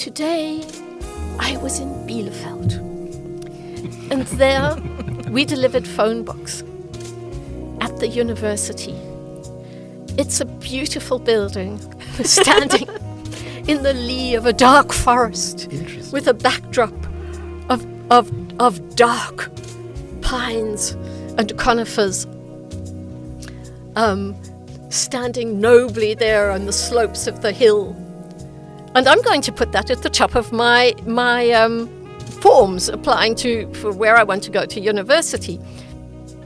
today I was in Bielefeld, and there we delivered phone books at the university. It's a beautiful building standing in the lee of a dark forest with a backdrop of dark pines and conifers standing nobly there on the slopes of the hill. And I'm going to put that at the top of my forms applying for where I want to go to university.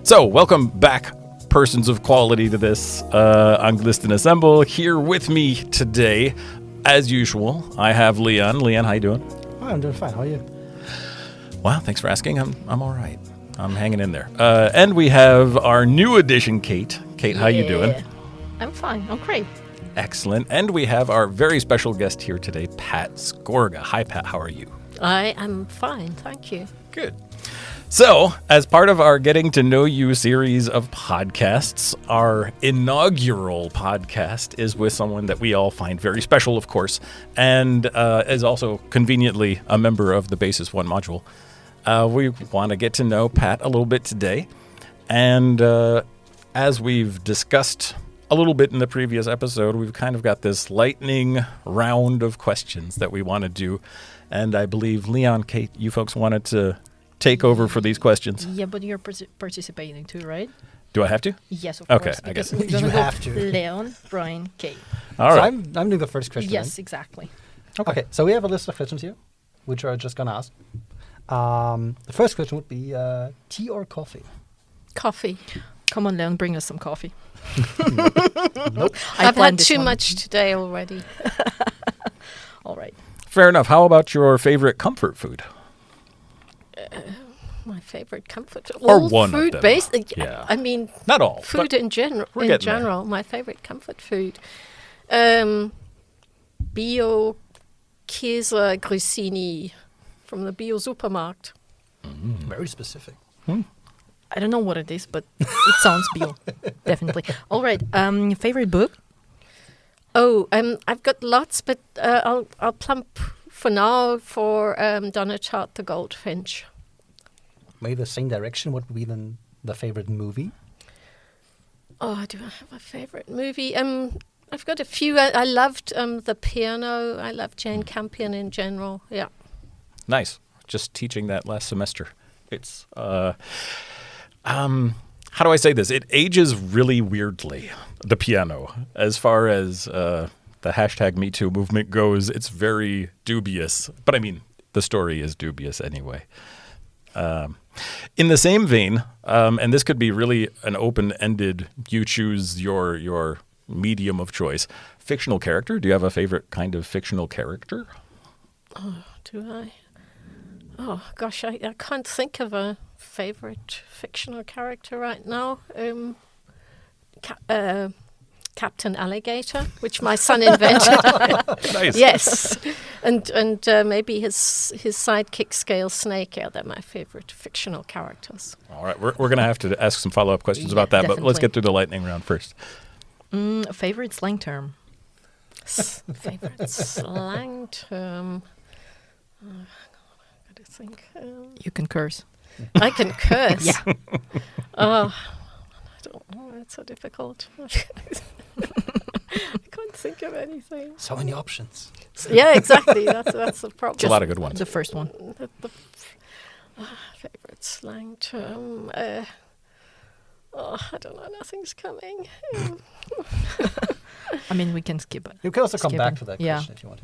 So, welcome back, persons of quality, to this Anglisten Assemble. Here with me today, as usual, I have Leon. Leon, how you doing? Oh, I'm doing fine. How are you? Well, thanks for asking. I'm all right. I'm hanging in there. And we have our new addition, Kate. Kate, how you doing? I'm fine. I'm great. Excellent. And we have our very special guest here today, Pat Skorga. Hi, Pat. How are you? I am fine. Thank you. Good. So, as part of our Getting to Know You series of podcasts, our inaugural podcast is with someone that we all find very special, of course, and is also conveniently a member of the Basis 1 module. We want to get to know Pat a little bit today. And as we've discussed a little bit in the previous episode, we've kind of got this lightning round of questions that we want to do. And I believe, Leon, Kate, you folks wanted to take over for these questions. Yeah, but you're participating too, right? Do I have to? Yes, of Okay, course. I guess Because we're gonna you go have to. Leon, Brian, Kate. All So right. I'm doing the first question. Yes, exactly. Okay, so we have a list of questions here, which we're just going to ask. The first question would be tea or coffee? Coffee. Come on, Leon, bring us some coffee. Nope. I've had planned this too one. much today already. All right. Fair enough. How about your favorite comfort food? My favorite comfort. Or all one of food them. based. Yeah. I mean, Not all. food but in general. we're In getting there. general, my favorite comfort food. Bio Käse Grissini from the Bio Supermarkt. Very specific. I don't know what it is, but it sounds bio. Definitely. All right. Favorite book? Oh, I've got lots, but I'll plump for now for Donna Tartt the Goldfinch. Maybe the same direction. What would be then the favorite movie? Oh, do I have a favorite movie? I've got a few. I loved The Piano. I love Jane Campion in general. Yeah. Nice. Just teaching that last semester. It's, how do I say this? It ages really weirdly, The Piano. As far as the hashtag #MeToo movement goes, it's very dubious. But I mean, the story is dubious anyway. In the same vein, and this could be really an open-ended, you choose your medium of choice. Fictional character. Do you have a favorite kind of fictional character? Oh, do I? Oh, gosh, I can't think of a favorite fictional character right now. Captain Alligator, which my son invented. Nice. Yes, and maybe his sidekick Scale Snake. Yeah, they're my favorite fictional characters. All right. We're going to have to ask some follow-up questions about that, but let's definitely. get through the lightning round first. Favorite slang term? Favorite slang term. I gotta think. You can curse. I can curse. Yeah. Oh, I don't know. It's so difficult. I can't think of anything. So many options. Yeah, exactly. That's the problem. It's a lot of good ones. The first one. The favorite slang term. I don't know. Nothing's coming. I mean, we can skip it. You can also come Skip back it. to that Yeah. question if you want.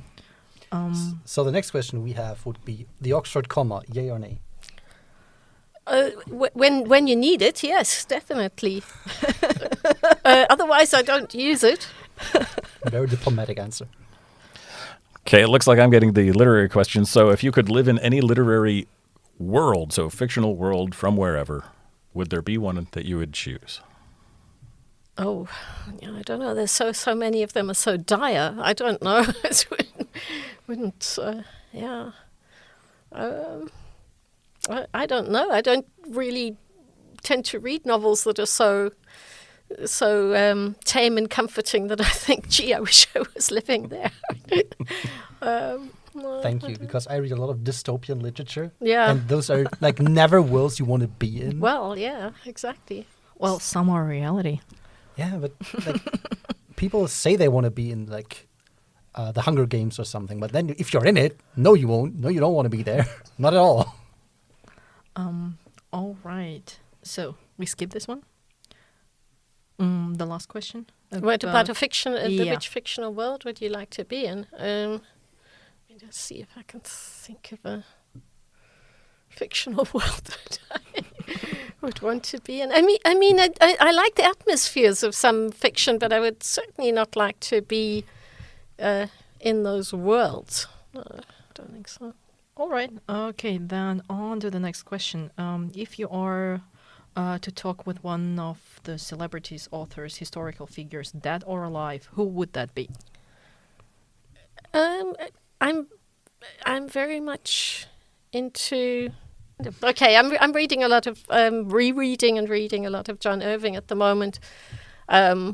So the next question we have would be the Oxford comma, yay or nay? When you need it, yes, definitely. Otherwise, I don't use it. Very diplomatic answer. Okay, it looks like I'm getting the literary question. So if you could live in any literary world, so fictional world from wherever, would there be one that you would choose? Oh, yeah, I don't know. There's so many of them are so dire. I don't know. Yeah. I don't know. I don't really tend to read novels that are so tame and comforting that I think, gee, I wish I was living there. Thank you, because I read a lot of dystopian literature. Yeah. And those are like never worlds you want to be in. Well, yeah, exactly. Well, some are reality. Yeah, but like people say they want to be in like the Hunger Games or something, but then if you're in it, no, you won't. No, you don't want to be there. Not at all. All right. So we skip this one. The last question. What about a fiction? yeah. Which fictional world would you like to be in? Let me just see if I can think of a fictional world that I would want to be in. I like the atmospheres of some fiction, but I would certainly not like to be in those worlds. No, I don't think so. All right. Okay, then on to the next question. If you are to talk with one of the celebrities, authors, historical figures, dead or alive, who would that be? I'm very much into. Okay, I'm reading a lot of rereading and reading a lot of John Irving at the moment. I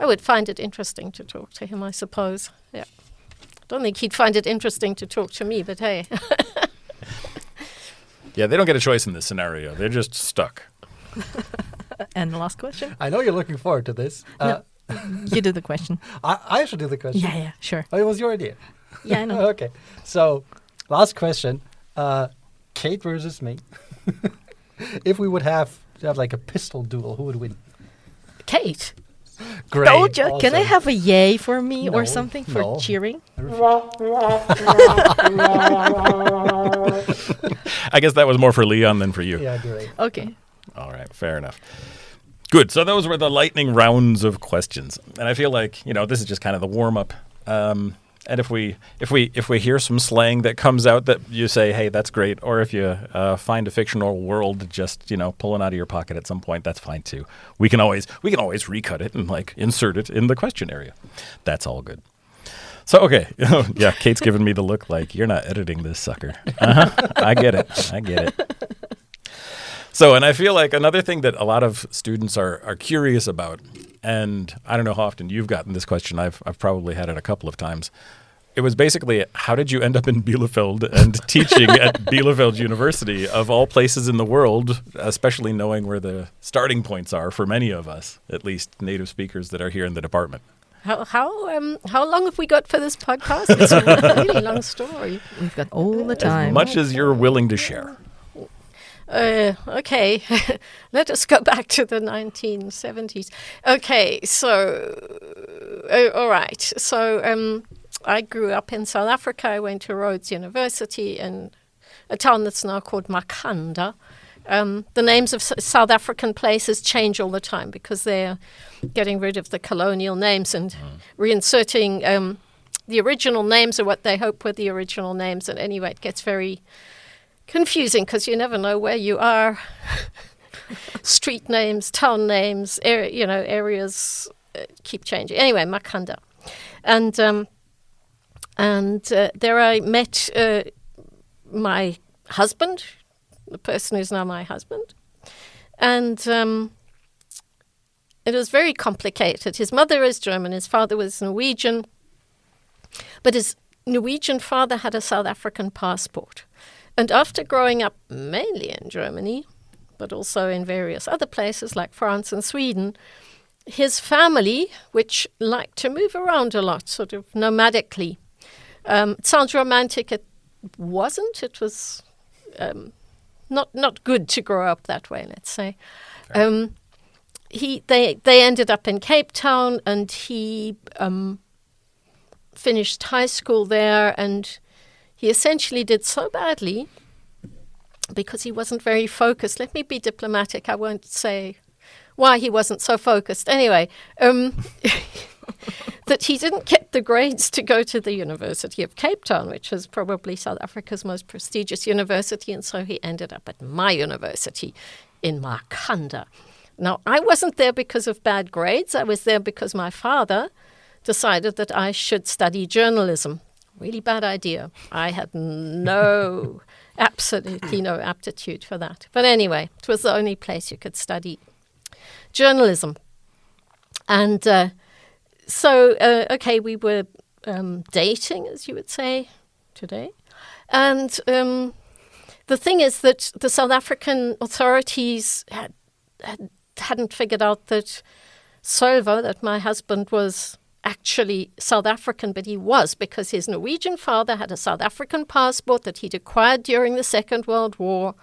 would find it interesting to talk to him, I suppose. Yeah, don't think he'd find it interesting to talk to me, but hey. Yeah, they don't get a choice in this scenario. They're just stuck. And the last question? I know you're looking forward to this. No. You do the question. I should do the question. Yeah, sure. Oh, it was your idea. Yeah, I know. Okay. So, last question. Kate versus me. If we would have like a pistol duel, who would win? Kate. Great. Told you. Can I awesome. have a yay for me or No, something for no. cheering? I guess that was more for Leon than for you. Yeah, great. Okay. All right, fair enough. Good. So those were the lightning rounds of questions, and I feel like this is just kind of the warm up. And if we hear some slang that comes out that you say, hey, that's great, or if you find a fictional world just pulling out of your pocket at some point, that's fine too. We can always recut it and like insert it in the question area. That's all good. So okay, yeah, Kate's giving me the look like you're not editing this sucker. I get it. So, and I feel like another thing that a lot of students are curious about, and I don't know how often you've gotten this question. I've probably had it a couple of times. It was basically, how did you end up in Bielefeld and teaching at Bielefeld University, of all places in the world, especially knowing where the starting points are for many of us, at least native speakers that are here in the department? How long have we got for this podcast? It's a really long story. We've got all the time. As much as you're willing to share. Okay, let us go back to the 1970s. Okay, so, all right. So I grew up in South Africa. I went to Rhodes University in a town that's now called Makanda. The names of South African places change all the time because they're getting rid of the colonial names and reinserting the original names, or what they hope were the original names. And anyway, it gets very confusing because you never know where you are. Street names, town names, areas keep changing. Anyway, Makanda. And there I met my husband, the person who's now my husband. And it was very complicated. His mother is German, his father was Norwegian. But his Norwegian father had a South African passport. And after growing up mainly in Germany, but also in various other places like France and Sweden, his family, which liked to move around a lot, sort of nomadically, it sounds romantic, it wasn't. It was not good to grow up that way, let's say. They ended up in Cape Town, and he finished high school there, and he essentially did so badly because he wasn't very focused. Let me be diplomatic. I won't say why he wasn't so focused. Anyway, that he didn't get the grades to go to the University of Cape Town, which is probably South Africa's most prestigious university, and so he ended up at my university in Makanda. Now, I wasn't there because of bad grades. I was there because my father decided that I should study journalism. Really bad idea. I had absolutely no aptitude for that. But anyway, it was the only place you could study journalism. And so we were dating, as you would say, today. And the thing is that the South African authorities hadn't figured out that Solvo, that my husband, was actually South African, but he was, because his Norwegian father had a South African passport that he'd acquired during the Second World War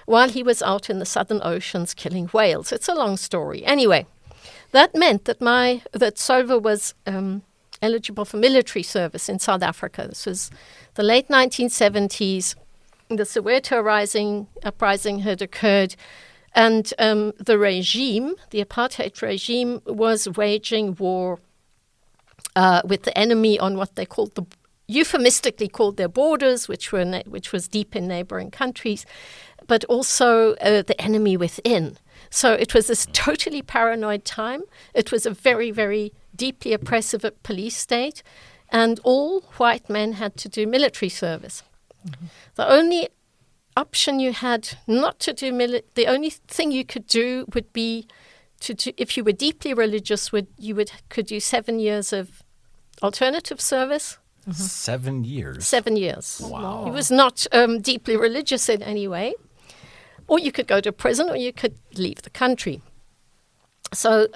while he was out in the Southern Oceans killing whales. It's a long story. Anyway, that meant that Solvo was eligible for military service in South Africa. This was the late 1970s. The Soweto uprising had occurred, and the apartheid regime, was waging war with the enemy on what they euphemistically called their borders, which was deep in neighboring countries, but also the enemy within. So it was this totally paranoid time. It was a very, very deeply oppressive police state, and all white men had to do military service. Mm-hmm. The only option you had not to do the only thing you could do would be to do, if you were deeply religious, could do 7 years of alternative service. Mm-hmm. 7 years. 7 years. Wow. He was not deeply religious in any way. Or you could go to prison, or you could leave the country. So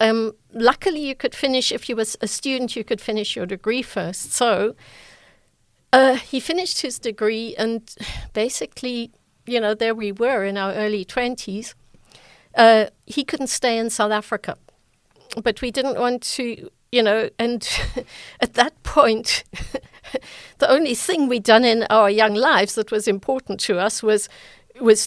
luckily you could finish, if you were a student, you could finish your degree first. So he finished his degree, and basically, there we were in our early 20s. He couldn't stay in South Africa. But we didn't want to, and at that point, the only thing we'd done in our young lives that was important to us was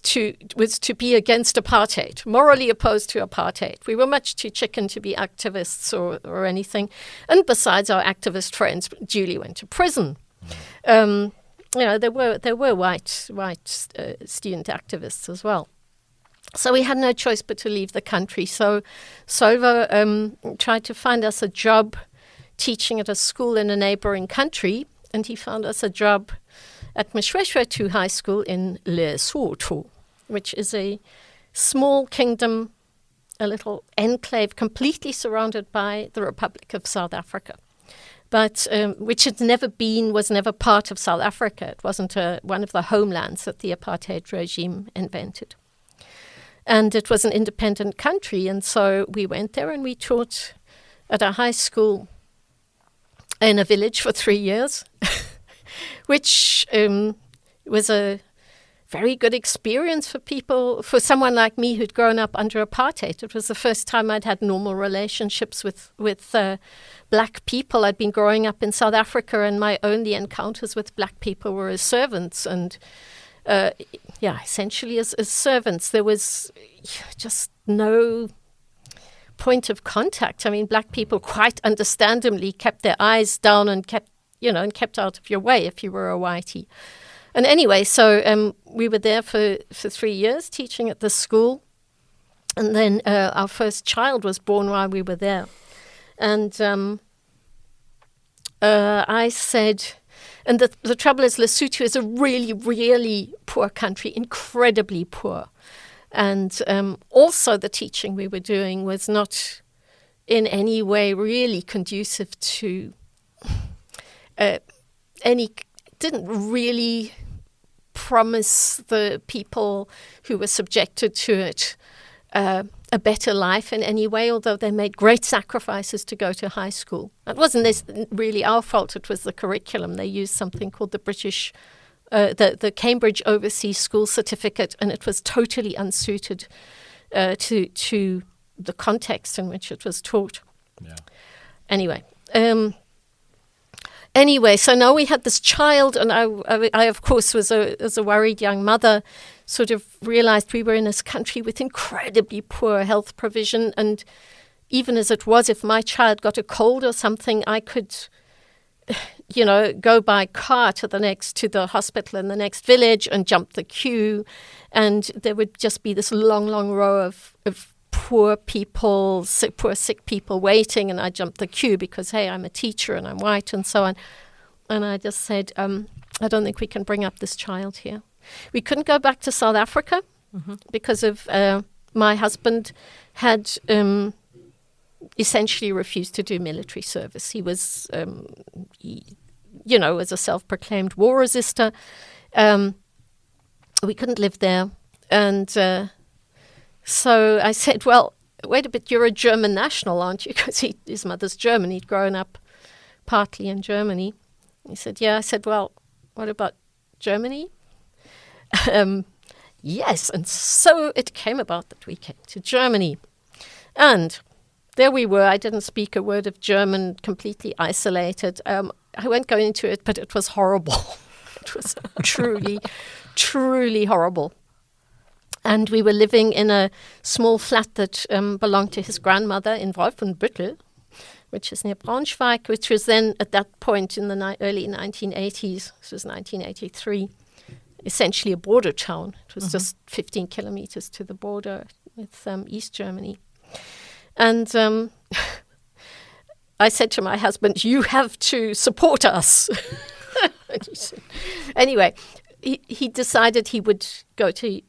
to be against apartheid, morally opposed to apartheid. We were much too chicken to be activists or anything. And besides, our activist friends duly went to prison. There were white student activists as well. So we had no choice but to leave the country. So Solvo tried to find us a job teaching at a school in a neighboring country, and he found us a job at S02E02 High School in Lesotho, which is a small kingdom, a little enclave completely surrounded by the Republic of South Africa, but which was never part of South Africa. It wasn't one of the homelands that the apartheid regime invented. And it was an independent country, and so we went there and we taught at a high school in a village for 3 years, which was a very good experience for someone like me who'd grown up under apartheid. It was the first time I'd had normal relationships with black people. I'd been growing up in South Africa, and my only encounters with black people were as servants, and essentially as servants. There was just no point of contact. I mean, black people quite understandably kept their eyes down and kept out of your way if you were a whitey. And anyway, so we were there for 3 years teaching at the school. And then our first child was born while we were there. And I said, and the trouble is, Lesotho is a really, really poor country, incredibly poor. And also the teaching we were doing was not in any way really conducive to didn't really promise the people who were subjected to it a better life in any way, although they made great sacrifices to go to high school. It wasn't really our fault. It was the curriculum. They used something called the Cambridge Overseas School Certificate, and it was totally unsuited to the context in which it was taught. Yeah. Anyway, so now we had this child, and I of course, as a worried young mother, sort of realized we were in this country with incredibly poor health provision. And even as it was, if my child got a cold or something, I could, go by car to the hospital in the next village and jump the queue. And there would just be this long, long row of poor sick people waiting, and I jumped the queue because, hey, I'm a teacher and I'm white and so on. And I just said, I don't think we can bring up this child here. We couldn't go back to South Africa because of my husband had essentially refused to do military service. He was, as a self-proclaimed war resister. We couldn't live there. And so I said, well, wait a bit, you're a German national, aren't you? Because his mother's German. He'd grown up partly in Germany. He said, yeah. I said, well, what about Germany? Yes. And so it came about that we came to Germany. And there we were. I didn't speak a word of German, completely isolated. I won't go into it, but it was horrible. It was truly, truly horrible. And we were living in a small flat that belonged to his grandmother in Wolfenbüttel, which is near Braunschweig, which was then at that point in the early 1980s, this was 1983, essentially a border town. It was just 15 kilometers to the border with East Germany. And I said to my husband, you have to support us. Anyway, he decided he would go to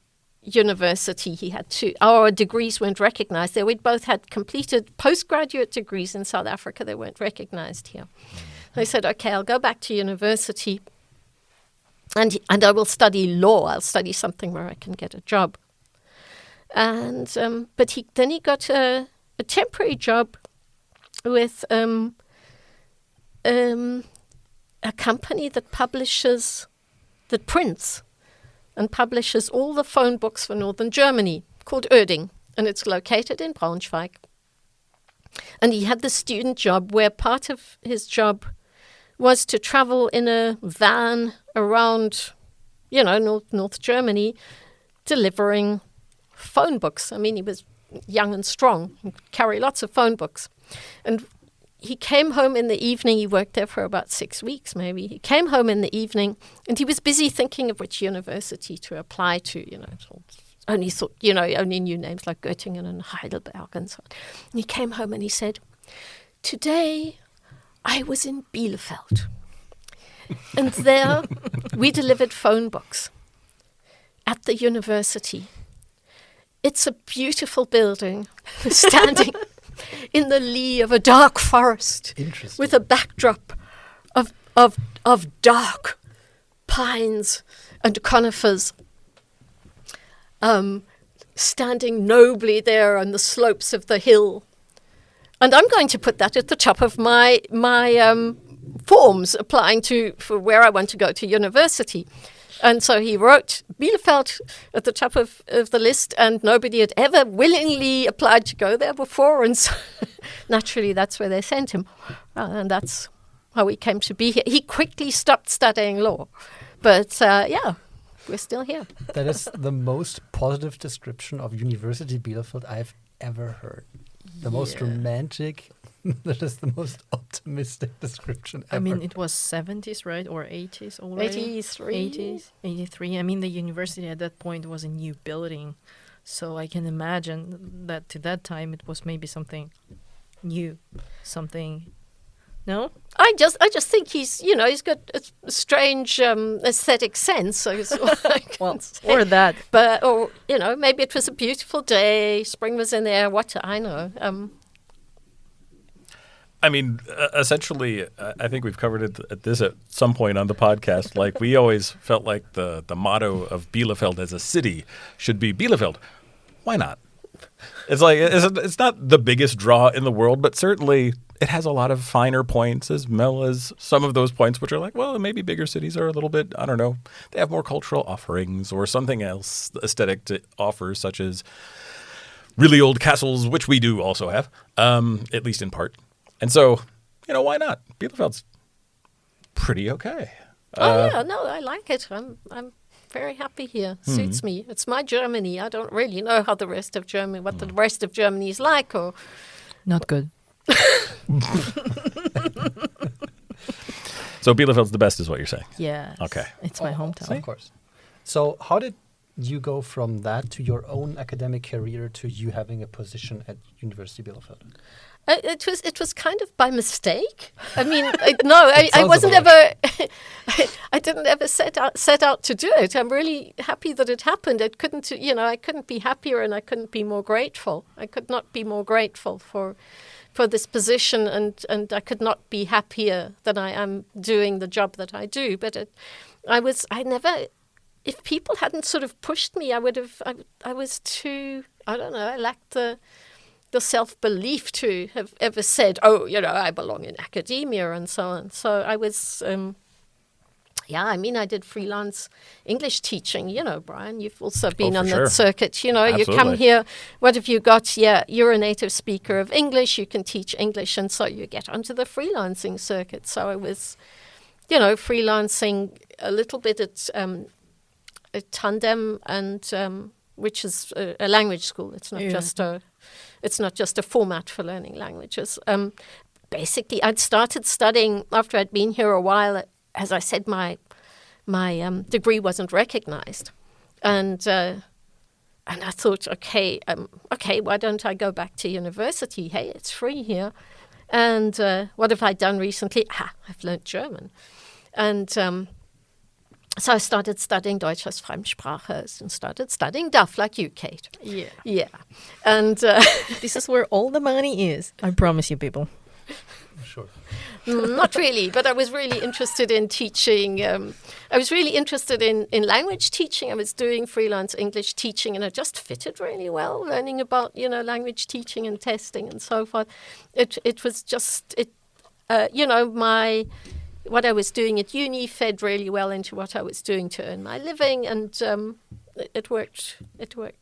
university. He had to. Our degrees weren't recognized there. We'd both had completed postgraduate degrees in South Africa. They weren't recognized here. I said, okay, I'll go back to university and I will study law. I'll study something where I can get a job. And but he got a temporary job with a company that prints and publishes all the phone books for northern Germany, called Oerding, and it's located in Braunschweig. And he had the student job where part of his job was to travel in a van around, North Germany, delivering phone books. I mean, he was young and strong, he could carry lots of phone books. And he came home in the evening. He worked there for about 6 weeks, maybe. He came home in the evening, and he was busy thinking of which university to apply to. He only knew names like Göttingen and Heidelberg and so on. And he came home and he said, "Today, I was in Bielefeld, and there we delivered phone books at the university. It's a beautiful building, standing in the lee of a dark forest with a backdrop of dark pines and conifers, standing nobly there on the slopes of the hill. And I'm going to put that at the top of my forms applying for where I want to go to university." And so he wrote Bielefeld at the top of the list, and nobody had ever willingly applied to go there before. And so naturally, that's where they sent him. And that's how he came to be here. He quickly stopped studying law. But we're still here. That is the most positive description of University Bielefeld I've ever heard. The most romantic. That is the most optimistic description ever. I mean, it was 70s, right? Or 80s already? 83. I mean, the university at that point was a new building. So I can imagine that to that time it was maybe something new. No? I just think he's got a strange aesthetic sense. So or that. But, maybe it was a beautiful day. Spring was in there. What do I know? I mean, essentially, I think we've covered it at some point on the podcast. Like, we always felt like the motto of Bielefeld as a city should be Bielefeld. Why not? It's like it's not the biggest draw in the world, but certainly it has a lot of finer points, as well as some of those points which are like, well, maybe bigger cities are a little bit, I don't know, they have more cultural offerings or something else aesthetic to offer, such as really old castles, which we do also have, at least in part. And so, why not? Bielefeld's pretty okay. I like it. I'm very happy here. Suits me. It's my Germany. I don't really know how the rest of Germany, what the rest of Germany is like, or not good. So Bielefeld's the best, is what you're saying? Yeah. Okay. It's my hometown. Of course. So how did you go from that to your own academic career to you having a position at University Bielefeld? It was kind of by mistake. I mean, I wasn't ever. I didn't ever set out to do it. I'm really happy that it happened. I couldn't be happier, and I couldn't be more grateful. I could not be more grateful for for this position, and I could not be happier than I am doing the job that I do. But I never, if people hadn't sort of pushed me, I was too, I don't know, I lacked the self-belief to have ever said, oh, I belong in academia and so on. So I was, I did freelance English teaching, Brian, you've also been on that circuit. You come here, what have you got? Yeah, you're a native speaker of English, you can teach English, and so you get onto the freelancing circuit. So I was, freelancing a little bit at Tandem, and which is a language school. It's not just a format for learning languages. Basically, I'd started studying after I'd been here a while. As I said, my degree wasn't recognized, and I thought, okay, why don't I go back to university? Hey, it's free here. And what have I done recently? I've learned German, and so I started studying Deutsch as Fremdsprache and started studying DAF like you, Kate. Yeah. And this is where all the money is. I promise you, people. Sure. Not really, but I was really interested in teaching. I was really interested in language teaching. I was doing freelance English teaching, and it just fitted really well, learning about, language teaching and testing and so forth. It was just, what I was doing at uni fed really well into what I was doing to earn my living, and it worked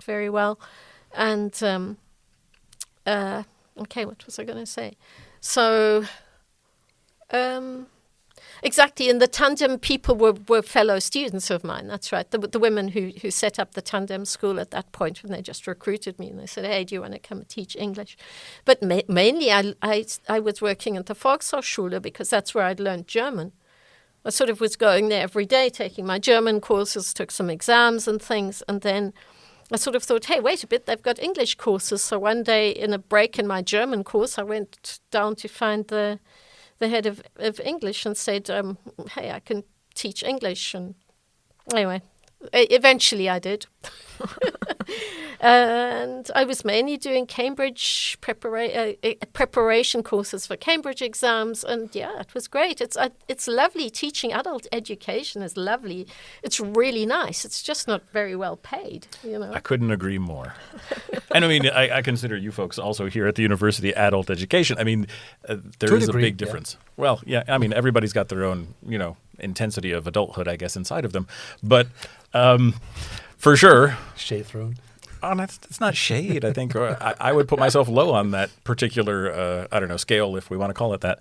very well. And what was I going to say? So, exactly, and the Tandem people were fellow students of mine. That's right, the women who set up the Tandem school at that point, when they just recruited me and they said, hey, do you want to come and teach English? But mainly I was working at the Volkshochschule because that's where I'd learned German. I sort of was going there every day, taking my German courses, took some exams and things, and then I sort of thought, hey, wait a bit, they've got English courses. So one day in a break in my German course, I went down to find the head of English and said, hey, I can teach English. And anyway, eventually I did. And I was mainly doing Cambridge preparation courses for Cambridge exams, and yeah, it was great. It's lovely. Teaching adult education is lovely. It's really nice. It's just not very well paid, I couldn't agree more. And I mean, I consider you folks also here at the university adult education. I mean, there is a big difference. Yeah. Well, yeah, I mean, everybody's got their own, intensity of adulthood, I guess, inside of them. But for sure. Shade thrown. Oh, it's not shade, I think. I would put myself low on that particular, scale, if we want to call it that.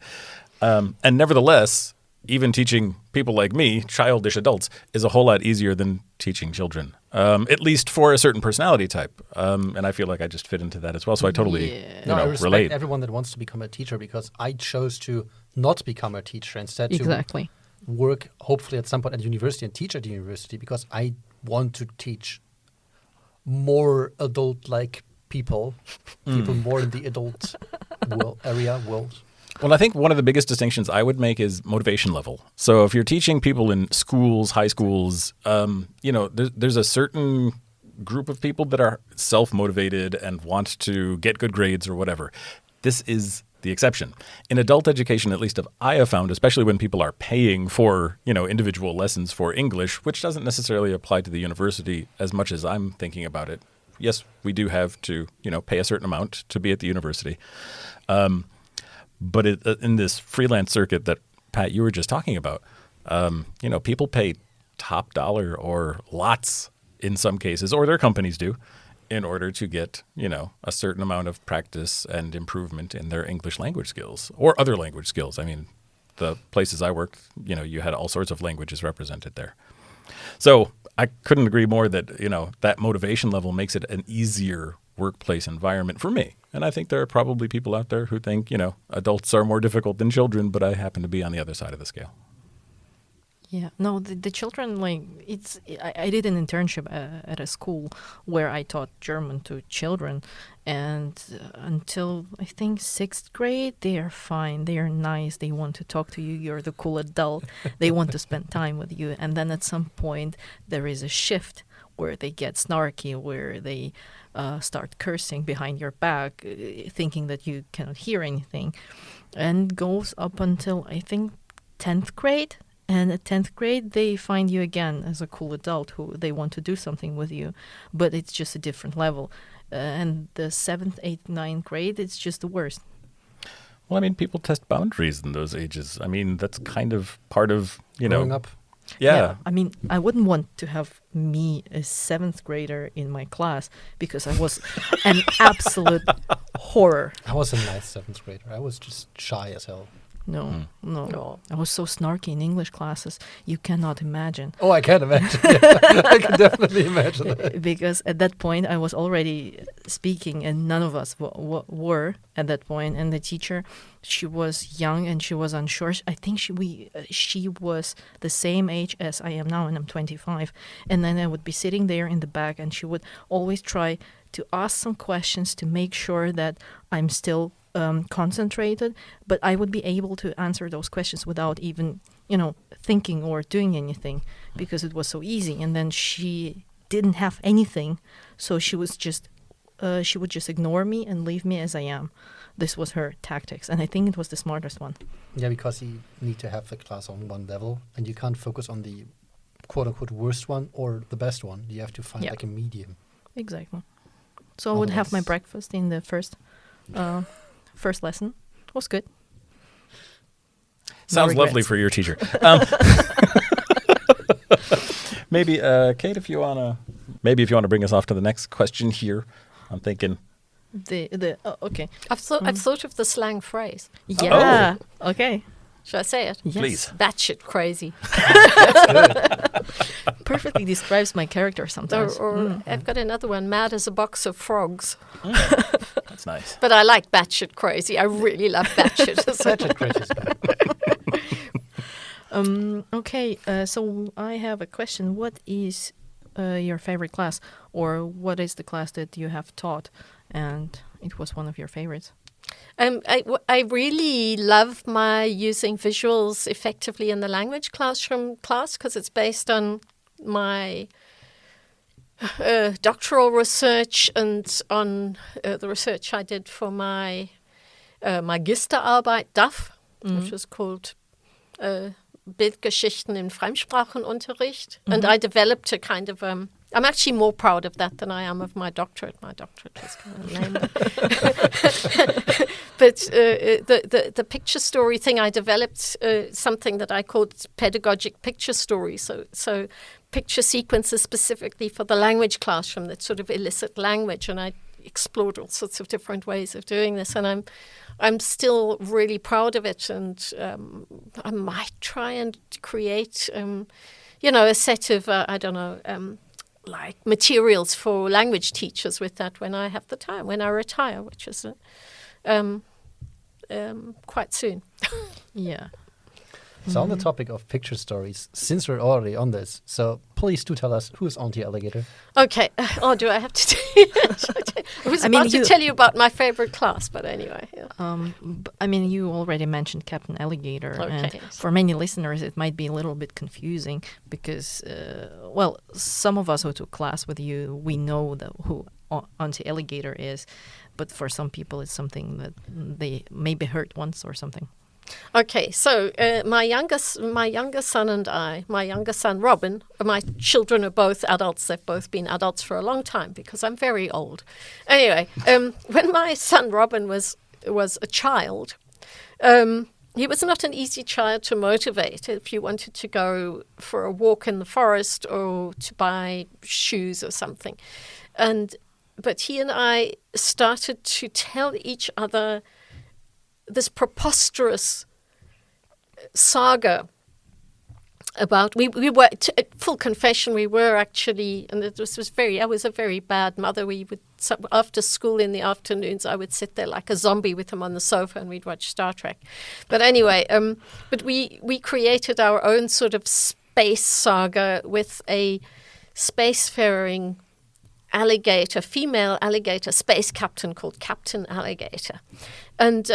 And nevertheless, even teaching people like me, childish adults, is a whole lot easier than teaching children, at least for a certain personality type. And I feel like I just fit into that as well. So I totally I respect relate. Everyone that wants to become a teacher, because I chose to not become a teacher, instead Exactly. to work, hopefully at some point at university and teach at the university, because I want to teach more adult-like people more in the adult world. Well, I think one of the biggest distinctions I would make is motivation level. So if you're teaching people in schools, high schools, there's a certain group of people that are self-motivated and want to get good grades or whatever. This is the exception. In adult education, at least I have found, especially when people are paying for, individual lessons for English, which doesn't necessarily apply to the university as much as I'm thinking about it. Yes, we do have to, pay a certain amount to be at the university. But in this freelance circuit that, Pat, you were just talking about, people pay top dollar or lots in some cases, or their companies do, in order to get, a certain amount of practice and improvement in their English language skills or other language skills. I mean, the places I worked, you had all sorts of languages represented there. So I couldn't agree more that, that motivation level makes it an easier workplace environment for me. And I think there are probably people out there who think, adults are more difficult than children, but I happen to be on the other side of the scale. Yeah, no, the children, I did an internship at a school where I taught German to children, and until I think 6th grade, they are fine, they are nice, they want to talk to you, you're the cool adult, they want to spend time with you, and then at some point there is a shift where they get snarky, where they start cursing behind your back, thinking that you cannot hear anything, and goes up until, I think, 10th grade. And at 10th grade, they find you again as a cool adult who they want to do something with you, but it's just a different level. And the 7th, 8th, 9th grade, it's just the worst. Well, I mean, people test boundaries in those ages. I mean, that's kind of part of, Growing up. Yeah. I mean, I wouldn't want to have me, a 7th grader, in my class because I was an absolute horror. I was a nice 7th grader. I was just shy as hell. No. I was so snarky in English classes. You cannot imagine. Oh, I can imagine. I can definitely imagine that. Because at that point, I was already speaking, and none of us were at that point. And the teacher, she was young and she was unsure. I think she was the same age as I am now, and I'm 25. And then I would be sitting there in the back, and she would always try to ask some questions to make sure that I'm still concentrated, but I would be able to answer those questions without even, thinking or doing anything, because it was so easy. And then she didn't have anything, so she would just ignore me and leave me as I am. This was her tactics, and I think it was the smartest one. Yeah, because you need to have the class on one level, and you can't focus on the quote-unquote worst one or the best one. You have to find like a medium. Exactly. So I would have my breakfast in the first lesson. It was good. Sounds lovely for your teacher. Maybe, Kate, if you want to bring us off to the next question here. I'm thinking. Okay. I've thought of the slang phrase. Yeah. Oh. Okay. Should I say it? Yes. Please. Batshit crazy. Perfectly describes my character sometimes. I've got another one, mad as a box of frogs. That's nice. But I like batshit crazy. I really love batshit. Batshit crazy is bad. Okay, so I have a question. What is your favorite class? Or what is the class that you have taught and it was one of your favorites? I really love my using visuals effectively in the language classroom class because it's based on my doctoral research and on the research I did for my Magisterarbeit DAF, which was called Bildgeschichten in Fremdsprachenunterricht. And I developed a kind of I'm actually more proud of that than I am of my doctorate. My doctorate was kind of lame. But the picture story thing, I developed something that I called pedagogic picture story. So picture sequences specifically for the language classroom that sort of elicit language. And I explored all sorts of different ways of doing this. And I'm still really proud of it. And I might try and create, a set of, like materials for language teachers with that when I have the time, when I retire, which is quite soon. Yeah. So on the topic of picture stories, since we're already on this, so please do tell us, who is Auntie Alligator? Okay. Oh, do I have to tell you? I was about to tell you about my favorite class, but anyway. Yeah. You already mentioned Captain Alligator. Okay, and yes. For many listeners, it might be a little bit confusing because, some of us who took class with you, we know who Auntie Alligator is, but for some people, it's something that they maybe heard once or something. Okay, so my younger son and I, my younger son Robin, my children are both adults. They've both been adults for a long time because I'm very old. Anyway, when my son Robin was a child, he was not an easy child to motivate if you wanted to go for a walk in the forest or to buy shoes or something. But he and I started to tell each other this preposterous saga about we were full confession, we were actually, and I was a very bad mother. We would, after school in the afternoons, I would sit there like a zombie with him on the sofa and we'd watch Star Trek. But anyway, but we created our own sort of space saga with a spacefaring alligator, female alligator space captain called Captain Alligator. And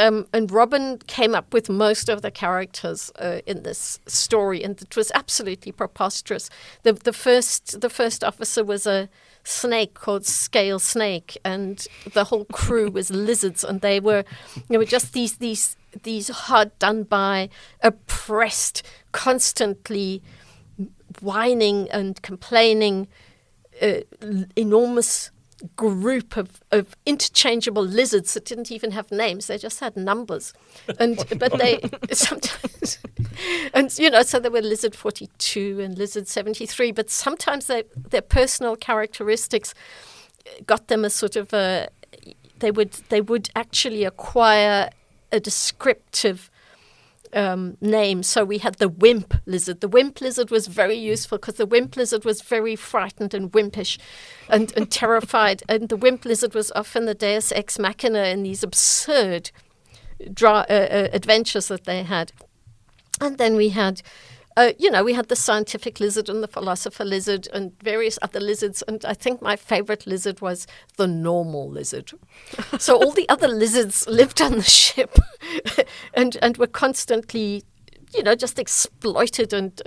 Robin came up with most of the characters in this story, and it was absolutely preposterous. The first officer was a snake called Scale Snake, and the whole crew was lizards, and they were just these hard done by, oppressed, constantly whining and complaining, enormous group of interchangeable lizards that didn't even have names. They just had numbers. But they sometimes, and so there were Lizard 42 and Lizard 73, but sometimes their personal characteristics got them a sort of they would actually acquire a descriptive name. So we had the wimp lizard. The wimp lizard was very useful because the wimp lizard was very frightened and wimpish and terrified. And the wimp lizard was often the deus ex machina in these absurd adventures that they had. And then we had, we had the scientific lizard and the philosopher lizard and various other lizards. And I think my favorite lizard was the normal lizard. So all the other lizards lived on the ship and were constantly, just exploited and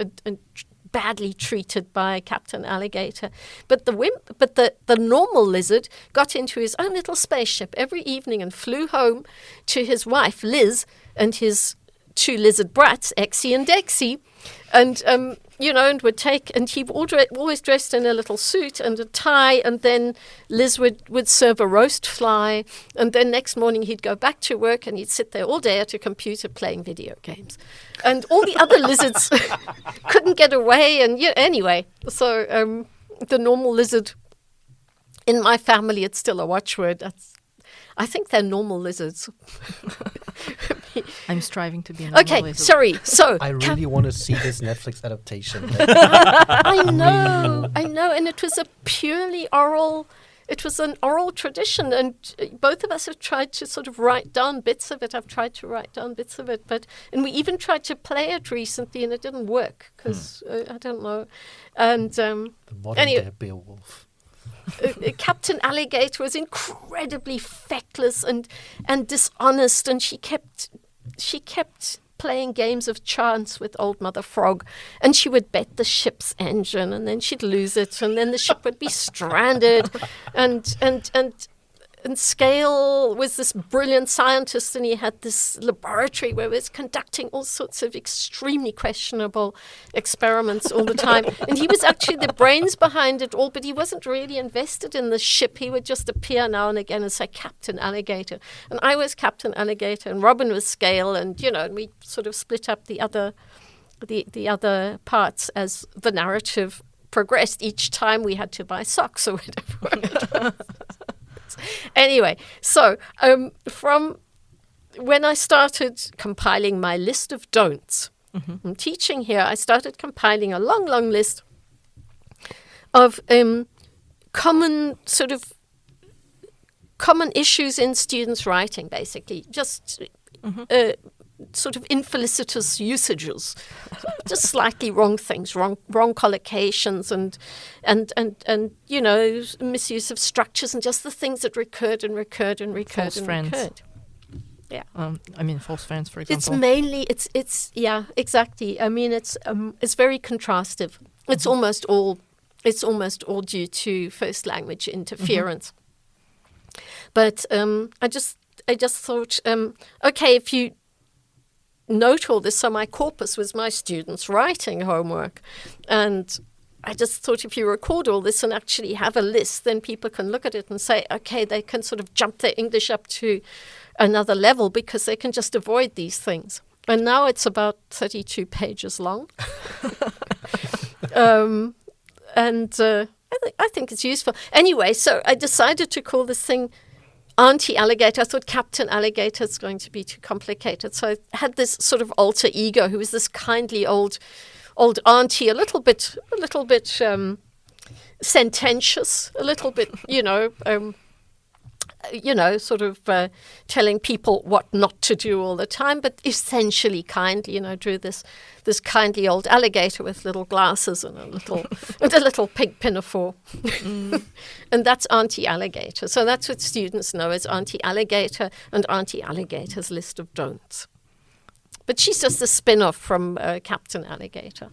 badly treated by Captain Alligator. But the normal lizard got into his own little spaceship every evening and flew home to his wife, Liz, and his 2 lizard brats, Exy and Dexy, and and would take, and he always dressed in a little suit and a tie, and then Liz would serve a roast fly, and then next morning he'd go back to work and he'd sit there all day at a computer playing video games, and all the other lizards couldn't get away, and anyway, so the normal lizard in my family, it's still a watchword. I think they're normal lizards. I'm striving to be a normal lizard. Sorry. So I really want to see this Netflix adaptation. I know, and it was an oral tradition, and both of us have tried to sort of write down bits of it. I've tried to write down bits of it, and we even tried to play it recently, and it didn't work because I don't know. And The modern day Beowulf. Captain Alligator was incredibly feckless and dishonest, and she kept playing games of chance with Old Mother Frog, and she would bet the ship's engine, and then she'd lose it, and then the ship would be stranded, and Scale was this brilliant scientist, and he had this laboratory where he was conducting all sorts of extremely questionable experiments all the time. And he was actually the brains behind it all, but he wasn't really invested in the ship. He would just appear now and again and say, Captain Alligator. And I was Captain Alligator, and Robin was Scale, and, and we sort of split up the other parts as the narrative progressed. Each time we had to buy socks or whatever. Anyway, so from when I started compiling my list of don'ts, I'm teaching here, I started compiling a long, long list of common issues in students' writing, basically, just sort of infelicitous usages, just slightly wrong things, wrong collocations, and misuse of structures, and just the things that recurred. False friends. Yeah. False friends, for example. It's mainly it's yeah, exactly. I mean, it's very contrastive. It's almost all due to first language interference. But I just thought, okay, if you note all this, so my corpus was my students' writing homework, and I just thought if you record all this and actually have a list, then people can look at it and say, okay, they can sort of jump their English up to another level because they can just avoid these things. And now it's about 32 pages long. I think it's useful. Anyway, so I decided to call this thing Auntie Alligator. I thought Captain Alligator is going to be too complicated. So I had this sort of alter ego who was this kindly old auntie, a little bit sententious, a little bit, sort of telling people what not to do all the time, but essentially kindly, drew this kindly old alligator with little glasses and a little pink pinafore. And that's Auntie Alligator. So that's what students know as Auntie Alligator and Auntie Alligator's List of Don'ts. But she's just a spin-off from Captain Alligator.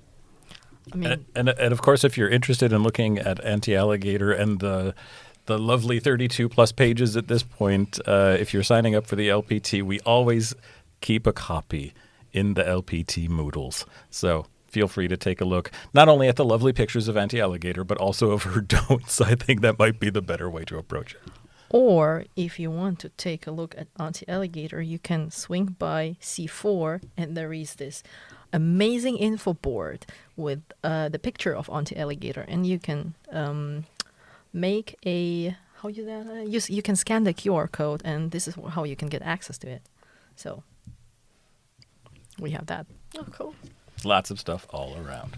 I mean, and of course, if you're interested in looking at Auntie Alligator and the lovely 32 plus pages at this point, if you're signing up for the LPT, we always keep a copy in the LPT Moodles. So feel free to take a look, not only at the lovely pictures of Auntie Alligator, but also of her don'ts. I think that might be the better way to approach it. or if you want to take a look at Auntie Alligator, you can swing by C4, and there is this amazing info board with the picture of Auntie Alligator, and you can make a you can scan the QR code, and this is how you can get access to it. So we have that. Oh, cool. Lots of stuff all around.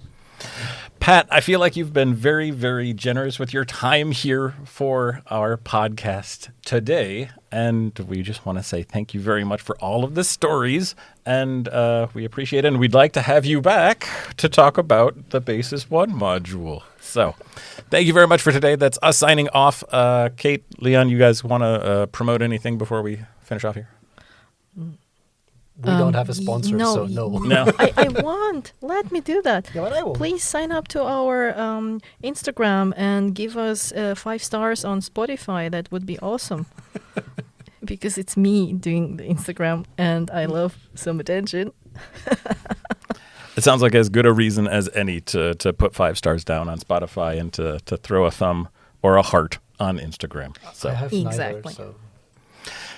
Pat, I feel like you've been very, very generous with your time here for our podcast today. And we just want to say thank you very much for all of the stories. And we appreciate it. And we'd like to have you back to talk about the Basis 1 module. So thank you very much for today. That's us signing off. Kate, Leon, you guys want to promote anything before we finish off here? We don't have a sponsor, so no. No. I want. Let me do that. Yeah, but I will. Please sign up to our Instagram and give us 5 stars on Spotify. That would be awesome. Because it's me doing the Instagram, and I love some attention. It sounds like as good a reason as any to put 5 stars down on Spotify and to throw a thumb or a heart on Instagram. So I have Exactly. neither, so.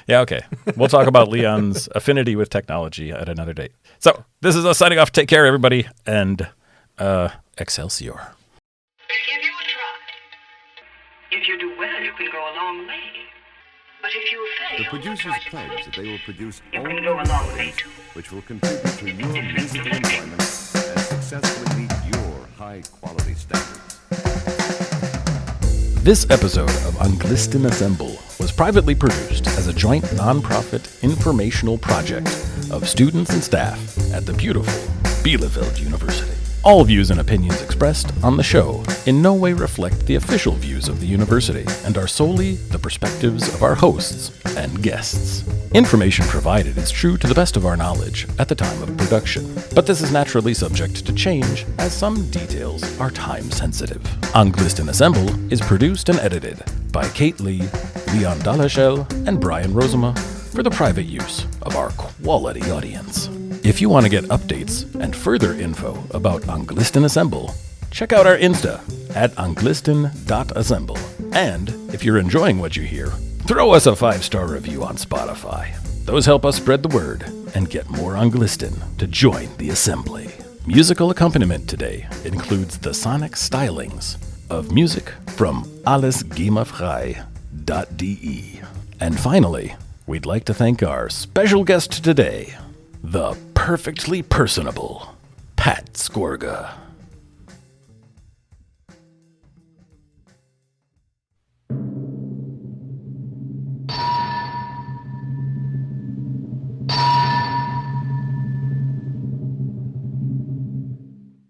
yeah, okay. We'll talk about Leon's affinity with technology at another date. So this is us signing off. Take care, everybody, and Excelsior. Give you a try. If you do well, you can go a long way. But if you fail, The producers pledge that they will produce you only can go a long way recordings too. which will contribute to your musical enjoyment and successfully meet your high-quality standards. This episode of Anglisten Assemble was privately produced as a joint nonprofit informational project of students and staff at the beautiful Bielefeld University. All views and opinions expressed on the show in no way reflect the official views of the university and are solely the perspectives of our hosts and guests. Information provided is true to the best of our knowledge at the time of production, but this is naturally subject to change as some details are time sensitive. Anglisten Assemble is produced and edited by Kate Lee, Leon Dalachel, and Brian Rosema for the private use of our quality audience. If you want to get updates and further info about Anglisten Assemble, check out our Insta at anglisten.assemble. And if you're enjoying what you hear, throw us a 5-star review on Spotify. Those help us spread the word and get more Anglisten to join the assembly. Musical accompaniment today includes the sonic stylings of music from allesgimafrei.de. And finally, we'd like to thank our special guest today, the perfectly personable Pat Skorga.